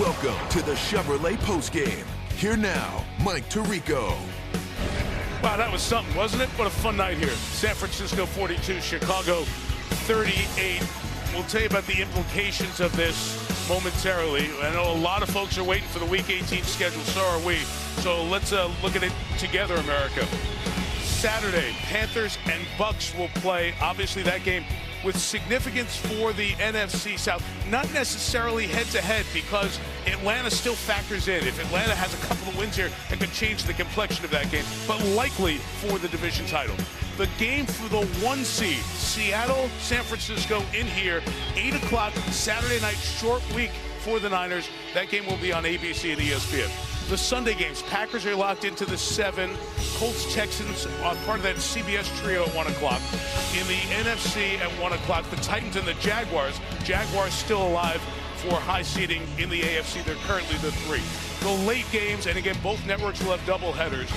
Welcome to the Chevrolet Postgame. Here now, Mike Tirico. Wow, that was something, wasn't it? What a fun night here. San Francisco 42, Chicago 38. We'll tell you about the implications of this momentarily. I know a lot of folks are waiting for the Week 18 schedule, so are we. So let's look at it together, America. Saturday, Panthers and Bucks will play. Obviously, that game with significance for the NFC South. Not necessarily head-to-head because Atlanta still factors in. If Atlanta has a couple of wins here, it could change the complexion of that game, but likely for the division title. The game for the 1 seed, Seattle, San Francisco in here, 8 o'clock Saturday night, short week for the Niners. That game will be on ABC and ESPN. The Sunday games, Packers are locked into the 7. Colts, Texans are part of that CBS trio at 1 o'clock. In the NFC at 1 o'clock, the Titans and the Jaguars. Jaguars still alive for high seeding in the AFC. They're currently the 3. The late games, and again, both networks will have double headers.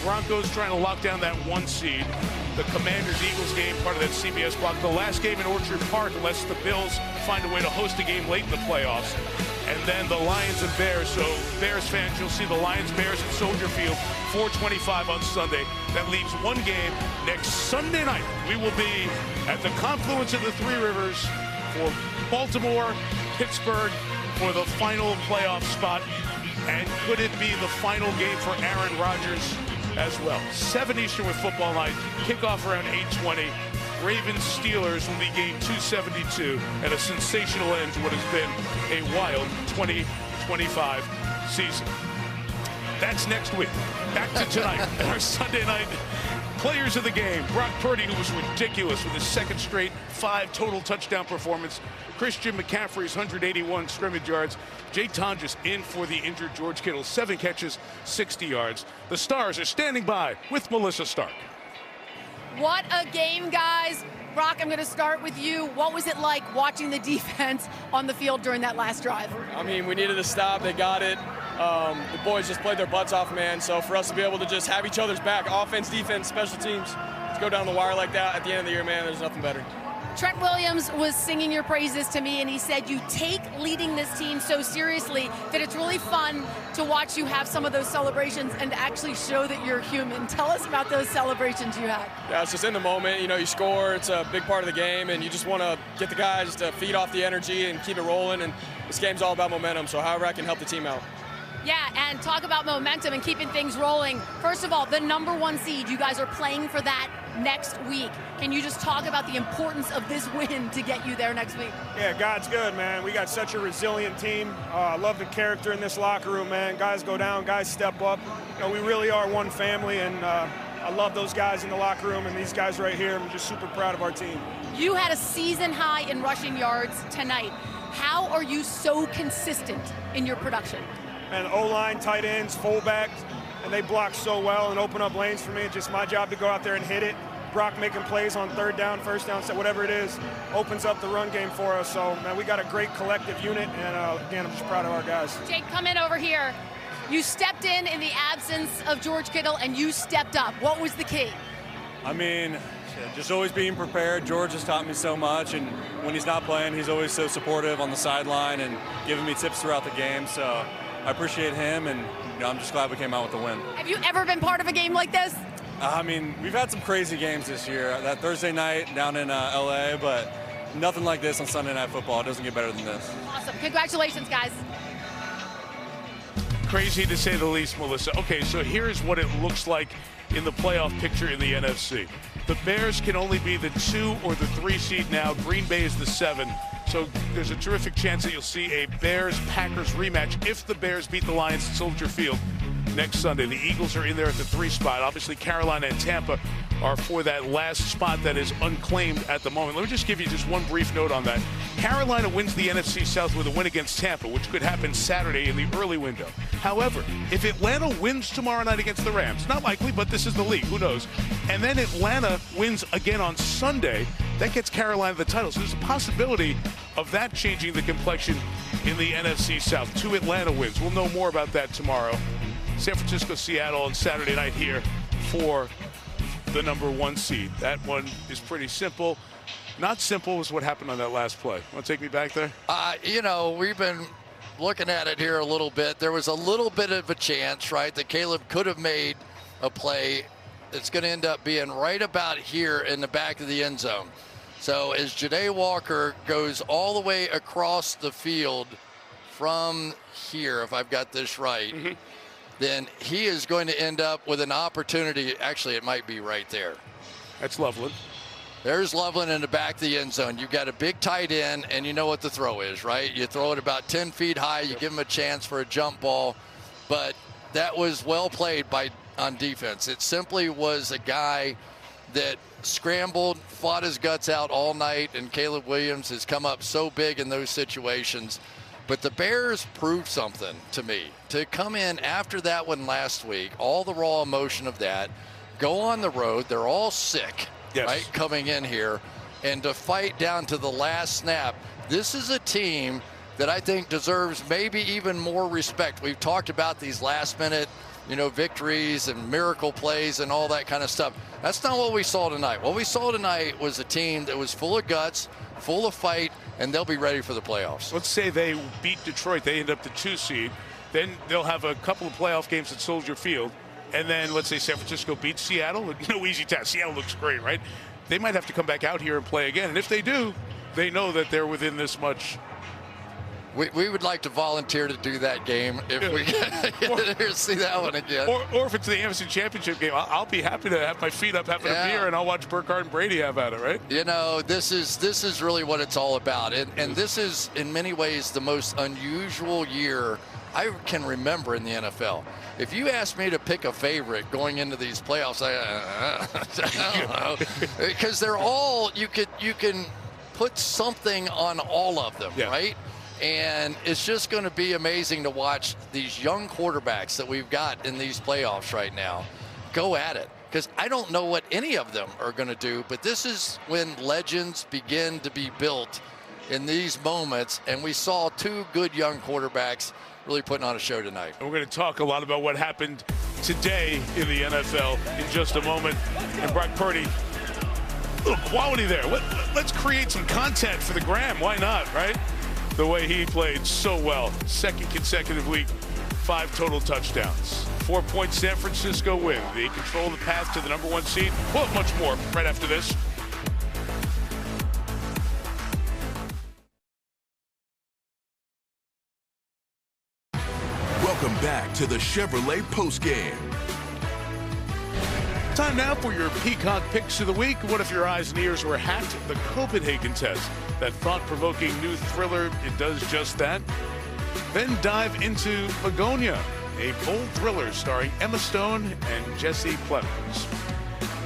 Broncos trying to lock down that 1 seed. The Commanders-Eagles game, part of that CBS block. The last game in Orchard Park, unless the Bills find a way to host a game late in the playoffs. And then the Lions and Bears. So Bears fans, you'll see the Lions Bears at Soldier Field, 4:25 on Sunday. That leaves one game next Sunday night. We will be at the confluence of the 3 rivers for Baltimore, Pittsburgh for the final playoff spot. And could it be the final game for Aaron Rodgers as well? 7 Eastern with football night. Kickoff around 8:20. Ravens-Steelers will be game 272 and a sensational end to what has been a wild 2025 season. That's next week. Back to tonight, our Sunday night players of the game. Brock Purdy, who was ridiculous with his 2nd straight 5 total touchdown performance. Christian McCaffrey's 181 scrimmage yards. Jay Tonjes in for the injured George Kittle, 7 catches, 60 yards. The Stars are standing by with Melissa Stark. What a game, guys. Brock, I'm going to start with you. What was it like watching the defense on the field during that last drive? I mean, we needed a stop. They got it. The boys just played their butts off, man. So for us to be able to just have each other's back, offense, defense, special teams, to go down the wire like that at the end of the year, man, there's nothing better. Trent Williams was singing your praises to me, and he said you take leading this team so seriously that it's really fun to watch you have some of those celebrations and to actually show that you're human. Tell us about those celebrations you had. Yeah, it's just in the moment. You know, you score. It's a big part of the game, and you just want to get the guys to feed off the energy and keep it rolling. And this game's all about momentum, so however I can help the team out. Yeah, and talk about momentum and keeping things rolling. First of all, the #1 seed, you guys are playing for that next week. Can you just talk about the importance of this win to get you there next week? Yeah, God's good, man. We got such a resilient team. I love the character in this locker room, man. Guys go down, guys step up. You know, we really are one family, and I love those guys in the locker room and these guys right here. I'm just super proud of our team. You had a season high in rushing yards tonight. How are you so consistent in your production? And O-line, tight ends, fullbacks, and they block so well and open up lanes for me. It's just my job to go out there and hit it. Brock making plays on 3rd down, 1st down, so whatever it is, opens up the run game for us. So, man, we got a great collective unit, and again, I'm just proud of our guys. Jake, come in over here. You stepped in the absence of George Kittle, and you stepped up. What was the key? I mean, just always being prepared. George has taught me so much, and when he's not playing, he's always so supportive on the sideline and giving me tips throughout the game. So I appreciate him, and you know, I'm just glad we came out with the win. Have you ever been part of a game like this? I mean, we've had some crazy games this year. That Thursday night down in LA, but nothing like this on Sunday Night Football. It doesn't get better than this. Awesome. Congratulations, guys. Crazy to say the least, Melissa. Okay, so here's what it looks like in the playoff picture in the NFC. The Bears can only be the 2 or the 3 seed now. Green Bay is the 7. So there's a terrific chance that you'll see a Bears-Packers rematch if the Bears beat the Lions at Soldier Field next Sunday. The Eagles are in there at the 3 spot. Obviously, Carolina and Tampa are for that last spot that is unclaimed at the moment. Let me just give you just one brief note on that. Carolina wins the NFC South with a win against Tampa, which could happen Saturday in the early window. However, if Atlanta wins tomorrow night against the Rams, not likely, but this is the league, who knows, and then Atlanta wins again on Sunday, that gets Carolina the title. So there's a possibility of that changing the complexion in the NFC South. 2 Atlanta wins. We'll know more about that tomorrow. San Francisco, Seattle on Saturday night here for the #1 seed. That one is pretty simple. Not simple was what happened on that last play. Want to take me back there? You know, we've been looking at it here a little bit, there was a little bit of a chance, right, that Caleb could have made a play. It's going to end up being right about here in the back of the end zone. So as Janae Walker goes all the way across the field from here, if I've got this right, then he is going to end up with an opportunity. Actually, it might be right there. That's Loveland. There's Loveland in the back of the end zone. You've got a big tight end, and you know what the throw is, right? You throw it about 10 feet high. You give him a chance for a jump ball. But that was well played on defense. It simply was a guy that scrambled, fought his guts out all night, and Caleb Williams has come up so big in those situations. But the Bears proved something to me. To come in after that one last week, all the raw emotion of that, go on the road, they're all sick. Yes. Right, coming in here, and to fight down to the last snap. This is a team that I think deserves maybe even more respect. We've talked about these last-minute, victories and miracle plays and all that kind of stuff. That's not what we saw tonight. What we saw tonight was a team that was full of guts, full of fight, and they'll be ready for the playoffs. Let's say they beat Detroit. They end up the 2 seed. Then they'll have a couple of playoff games at Soldier Field. And then let's say San Francisco beats Seattle. No easy task. Seattle looks great, right? They might have to come back out here and play again. And if they do, they know that they're within this much. We would like to volunteer to do that game if we get here to see that one again. Or if it's the AFC Championship game, I'll be happy to have my feet up having a beer, and I'll watch Burkhardt and Brady have at it, right? This is really what it's all about. And this is, in many ways, the most unusual year I can remember in the NFL. If you ask me to pick a favorite going into these playoffs, I don't know, because they're all you can put something on all of them, right? And it's just going to be amazing to watch these young quarterbacks that we've got in these playoffs right now go at it. Because I don't know what any of them are going to do, but this is when legends begin to be built in these moments. And we saw 2 good young quarterbacks really putting on a show tonight. And we're going to talk a lot about what happened today in the NFL in just a moment. And Brock Purdy, a little quality there. Let's create some content for the gram. Why not, right? The way he played so well. Second consecutive week, 5 total touchdowns. 4-point San Francisco win. They control the path to the #1 seed. Well, much more right after this. Welcome back to the Chevrolet Postgame. Time now for your Peacock picks of the week. What if your eyes and ears were hacked? The Copenhagen test. That thought-provoking new thriller, it does just that. Then dive into Begonia, a bold thriller starring Emma Stone and Jesse Plemons.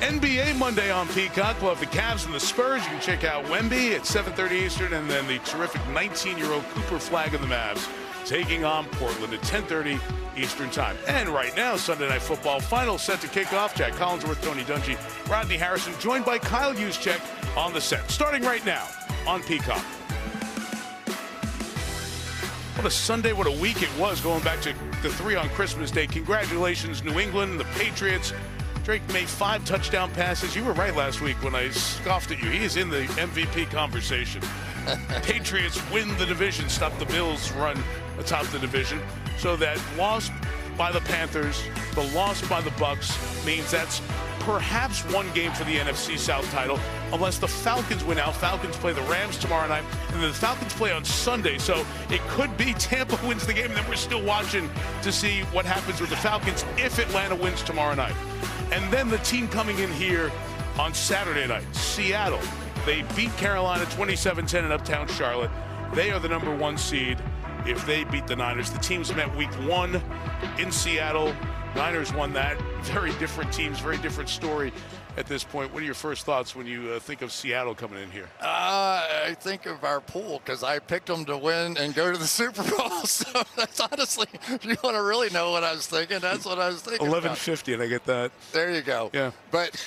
NBA Monday on Peacock. We'll have the Cavs and the Spurs. You can check out Wemby at 7:30 Eastern, and then the terrific 19-year-old Cooper Flag of the Mavs taking on Portland at 10:30 Eastern Time. And right now, Sunday Night Football final set to kick off. Jack Collinsworth, Tony Dungy, Rodney Harrison, joined by Kyle Juszczyk on the set. Starting right now on Peacock. What a Sunday, what a week it was, going back to the 3 on Christmas Day. Congratulations, New England, the Patriots. Drake made 5 touchdown passes. You were right last week when I scoffed at you. He is in the MVP conversation. Patriots win the division, stop the Bills run atop the division. So that loss by the Panthers, the loss by the Bucks, means that's perhaps one game for the NFC South title, unless the Falcons win out. Falcons play the Rams tomorrow night, and then the Falcons play on Sunday. So it could be Tampa wins the game, and then we're still watching to see what happens with the Falcons if Atlanta wins tomorrow night. And then the team coming in here on Saturday night, Seattle. They beat Carolina 27-10 in Uptown Charlotte. They are the #1 seed if they beat the Niners. The teams met week 1 in Seattle. Niners won that. Very different teams, very different story at this point. What are your first thoughts when you think of Seattle coming in here? I think of our pool because I picked them to win and go to the Super Bowl. So that's honestly, if you want to really know what I was thinking, that's what I was thinking. 11-50, and I get that. There you go. Yeah. But,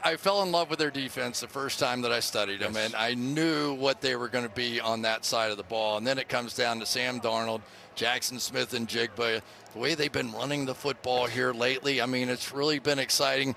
I fell in love with their defense the first time that I studied them, and I knew what they were going to be on that side of the ball. And then it comes down to Sam Darnold, Jackson Smith, and Jigba. The way they've been running the football here lately, I mean, it's really been exciting.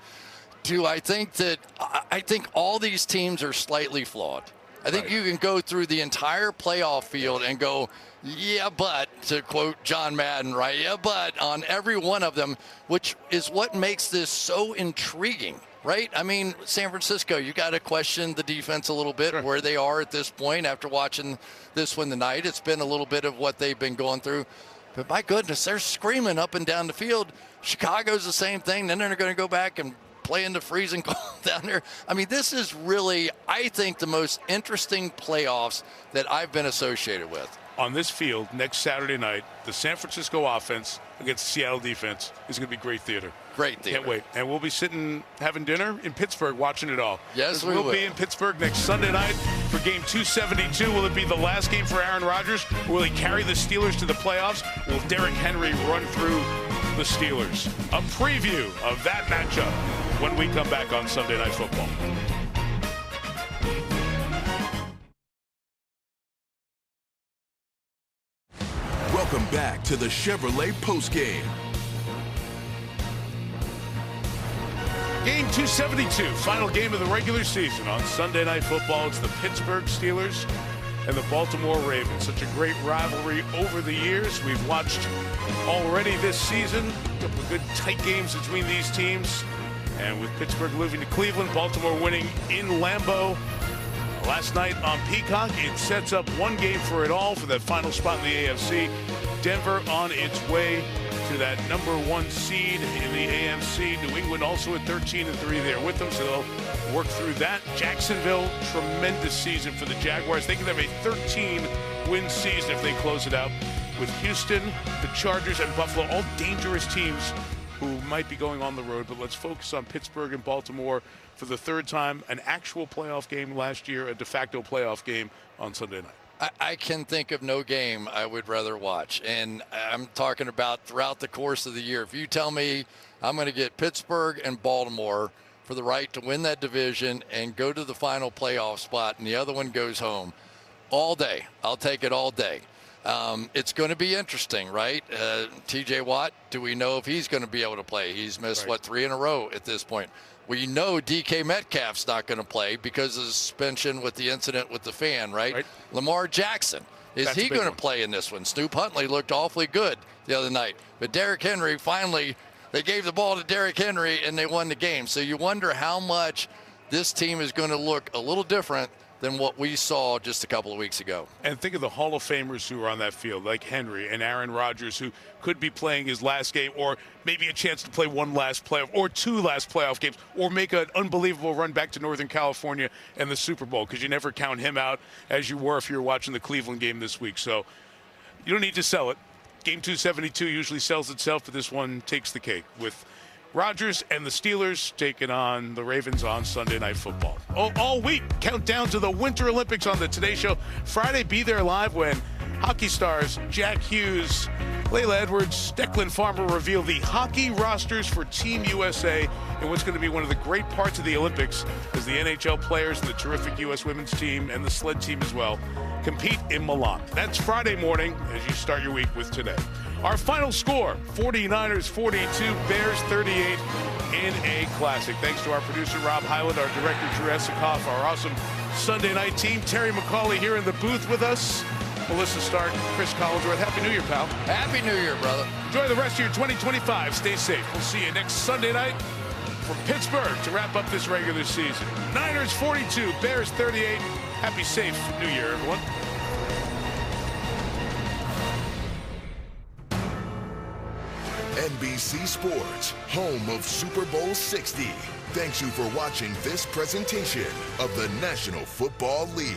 I think all these teams are slightly flawed. I think you can go through the entire playoff field and go, yeah, but, to quote John Madden, right? Yeah, but on every one of them, which is what makes this so intriguing, right? I mean, San Francisco, you got to question the defense a little bit, where they are at this point after watching this one tonight. It's been a little bit of what they've been going through. But my goodness, they're screaming up and down the field. Chicago's the same thing. Then they're going to go back and play in the freezing cold down there. I mean, this is really, I think, the most interesting playoffs that I've been associated with. On this field next Saturday night, the San Francisco offense against the Seattle defense is going to be great theater. Great theater. Can't wait. And we'll be sitting having dinner in Pittsburgh watching it all. Yes, we will. will Be in Pittsburgh next Sunday night for game 272. Will it be the last game for Aaron Rodgers? Will he carry the Steelers to the playoffs? Will Derrick Henry run through the Steelers? A preview of that matchup when we come back on Sunday Night Football. Welcome back to the Chevrolet Postgame. Game 272, final game of the regular season on Sunday Night Football. It's the Pittsburgh Steelers and the Baltimore Ravens. Such a great rivalry over the years. We've watched already this season. A couple of good tight games between these teams. And with Pittsburgh moving to Cleveland, Baltimore winning in Lambeau last night on Peacock, it sets up one game for it all for that final spot in the AFC. Denver on its way to that #1 seed in the AFC. New England also at 13-3 there with them, so they'll work through that. Jacksonville, tremendous season for the Jaguars. They can have a 13-win season if they close it out. With Houston, the Chargers, and Buffalo, all dangerous teams who might be going on the road. But let's focus on Pittsburgh and Baltimore for the third time. An actual playoff game last year, a de facto playoff game on Sunday night. I can think of no game I would rather watch. And I'm talking about throughout the course of the year. If you tell me I'm going to get Pittsburgh and Baltimore for the right to win that division and go to the final playoff spot and the other one goes home, all day, I'll take it all day. It's going to be interesting, right? TJ Watt, do we know if he's going to be able to play? He's missed, right, 3 in a row at this point. We know DK Metcalf's not going to play because of the suspension with the incident with the fan, right? Lamar Jackson, is he going to play in this one? Snoop Huntley looked awfully good the other night. But Derrick Henry, finally, they gave the ball to Derrick Henry and they won the game. So you wonder how much this team is going to look a little different than what we saw just a couple of weeks ago. And think of the Hall of Famers who are on that field, like Henry and Aaron Rodgers, who could be playing his last game, or maybe a chance to play one last playoff, or 2 last playoff games, or make an unbelievable run back to Northern California and the Super Bowl, because you never count him out as you were if you were watching the Cleveland game this week. So you don't need to sell it. Game 272 usually sells itself, but this one takes the cake with Rodgers and the Steelers taking on the Ravens on Sunday Night Football. All week, countdown to the Winter Olympics on the Today Show. Friday, be there live when hockey stars Jack Hughes, Layla Edwards, Declan Farmer reveal the hockey rosters for Team USA in what's going to be one of the great parts of the Olympics as the NHL players and the terrific U.S. women's team and the sled team as well compete in Milan. That's Friday morning as you start your week with Today. Our final score, 49ers 42, Bears 38 in a classic. Thanks to our producer, Rob Hyland, our director, Drew Esikoff, our awesome Sunday night team, Terry McCauley here in the booth with us, Melissa Stark, Chris Collinsworth. Happy New Year, pal. Happy New Year, brother. Enjoy the rest of your 2025. Stay safe. We'll see you next Sunday night from Pittsburgh to wrap up this regular season. Niners 42, Bears 38. Happy, safe New Year, everyone. NBC Sports, home of Super Bowl 60. Thanks you for watching this presentation of the National Football League.